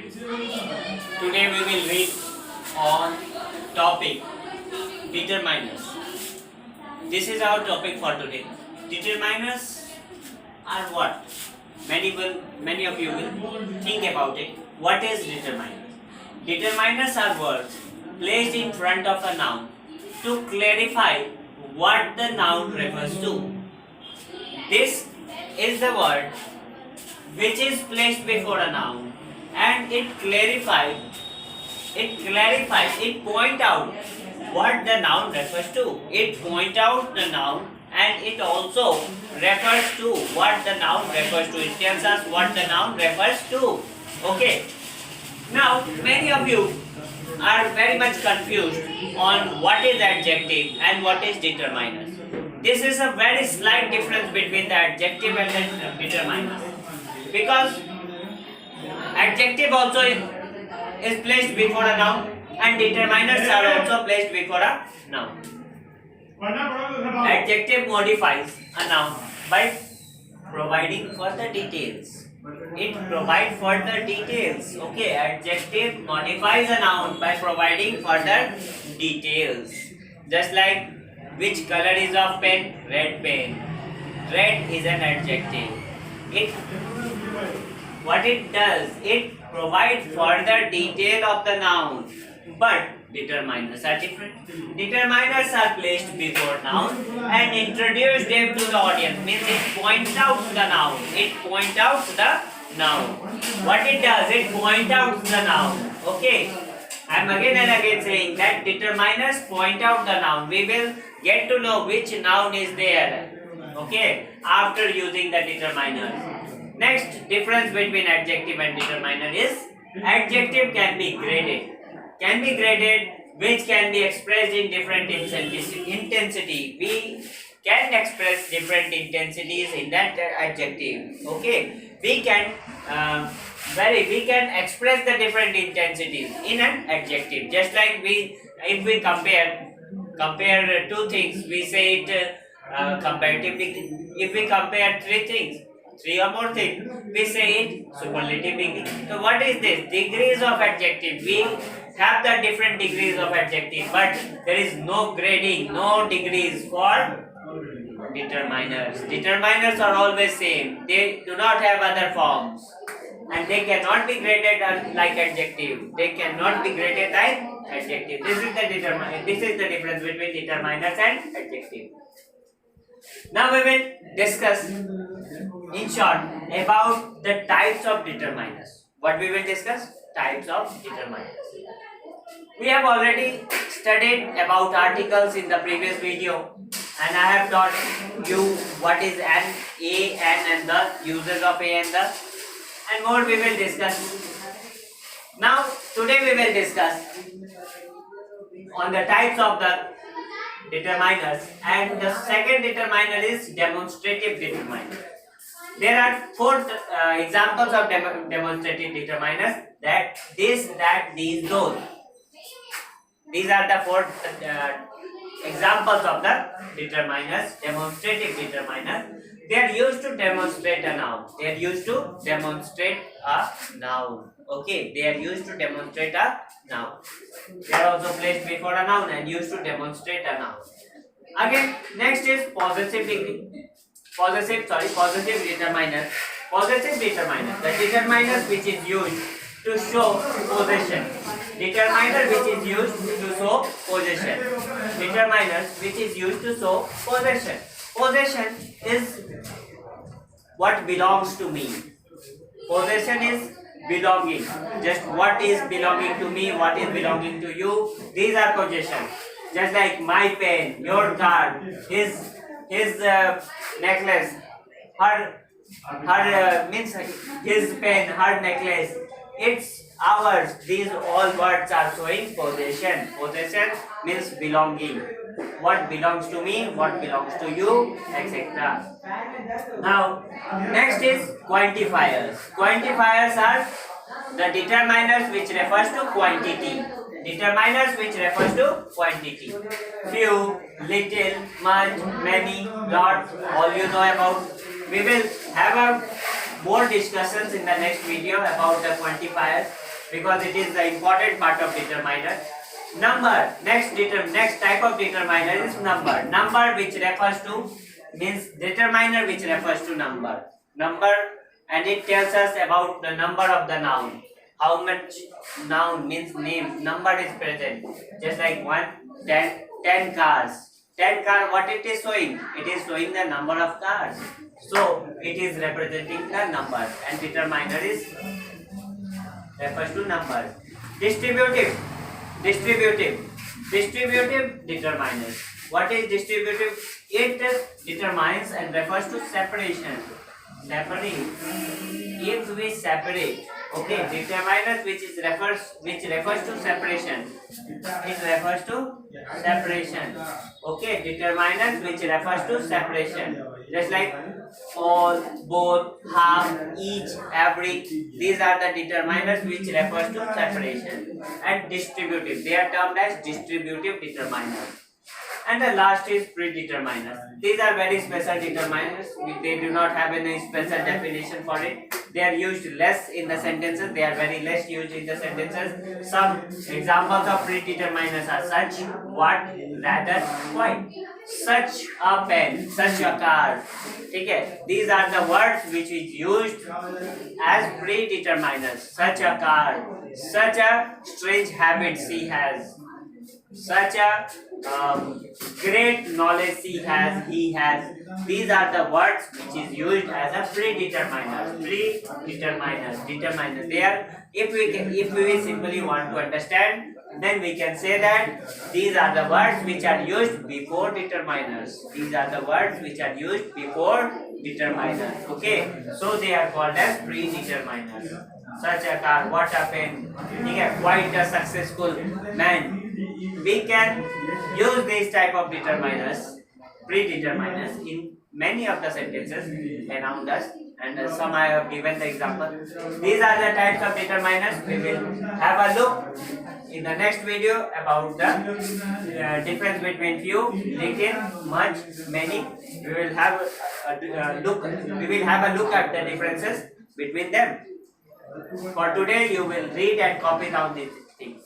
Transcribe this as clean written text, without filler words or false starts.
Today we will read on topic determiners. This is our topic for today. Determiners are what? Many of you will think about it. What is determiner? Determiners are words placed in front of a noun to clarify what the noun refers to. This is the word which is placed before a noun and it point out what the noun refers to. It point out the noun and it also refers to what the noun refers to. It tells us what the noun refers to. Okay. Now many of you are very much confused on what is adjective and what is determiner. This is a very slight difference between the adjective and the determiner. Because adjective also is placed before a noun and determiners are also placed before a noun. Adjective modifies a noun by providing further details. It provides further details. Okay, adjective modifies a noun by providing further details. Just like which color is of pen? Red pen. Red is an adjective. What it does, it provides further detail of the noun. But determiners are different. Determiners are placed before noun and introduce them to the audience. Means it points out the noun. It points out the noun. What it does, it points out the noun. Okay. I am again and again saying that determiners point out the noun. We will get to know which noun is there. Okay. After using the determiner. Next difference between adjective and determiner is adjective can be graded. Which can be expressed in different intensity. We can express different intensities in that adjective. Okay, we can express the different intensities in an adjective. Just like if we compare two things, we say it comparatively. If we compare three or more things, we say it superlatively. So what is this? Degrees of adjective. We have the different degrees of adjective, but there is no grading, no degrees for determiners. Determiners are always same. They do not have other forms. And they cannot be graded like adjective. This is the difference between determiners and adjective. Now we will discuss in short about the types of determiners. What we will discuss? Types of determiners. We have already studied about articles in the previous video and I have taught you what is an, a, and the uses of a and the, and more we will discuss. Now today we will discuss on the types of the determiners, and the second determiner is demonstrative determiner. There are four examples of demonstrative determiners: that, this, that, these, those. These are the four examples of the determiners, demonstrative determiners. They are used to demonstrate a noun. Okay, they are used to demonstrate a noun. They are also placed before a noun and used to demonstrate a noun. Again, next is possessive determiner. Possessive determiner. The determiner which is used to show possession. Determiner which is used to show possession. Determiners which is used to show possession. Possession is what belongs to me. Possession is belonging. Just what is belonging to me, what is belonging to you. These are possessions. Just like my pen, your card, his necklace, means his pen, her necklace. It's ours. These all words are showing possession. Possession means belonging. What belongs to me, what belongs to you, etc. Now, next is quantifiers. Quantifiers are the determiners which refers to quantity. Determiners which refers to quantity. Few, little, much, many, lot, all you know about. We will have a more discussions in the next video about the quantifiers because it is the important part of determiner. Number, next type of determiner is number. Number which refers to means determiner which refers to number. Number, and it tells us about the number of the noun. How much noun means name, number is present. Just like 1, 10, 10 cars. 10 car, what it is showing? It is showing the number of cars. So it is representing the number, and determiner is refers to number. Distributive determiners. What is distributive? It determines and refers to separation. Separate. If we separate, okay, determiners which refers to separation. It refers to separation. Okay, determiners which refers to separation. Just like all, both, half, each, every. These are the determiners which refers to separation. And distributive. They are termed as distributive determiners. And the last is predeterminers. These are very special determiners. They do not have any special definition for it. They are used less in the sentences. They are very less used in the sentences. Some examples of predeterminers are such, what, rather, quite. Such a pen, such a car. Okay, these are the words which is used as predeterminers. Such a car, such a strange habit she has, such a great knowledge he has. These are the words which is used as a predeterminers. Determiners. They are, if we simply want to understand, then we can say that these are the words which are used before determiners. These are the words which are used before determiners. Okay, so they are called as predeterminers. Such a car, what a pen, quite a successful man. We can use these type of determiners, predeterminers, in many of the sentences around us, and some I have given the example. These are the types of determiners. We will have a look in the next video about the difference between few, little, much, many. We will have a look. We will have a look at the differences between them. For today, you will read and copy down these things.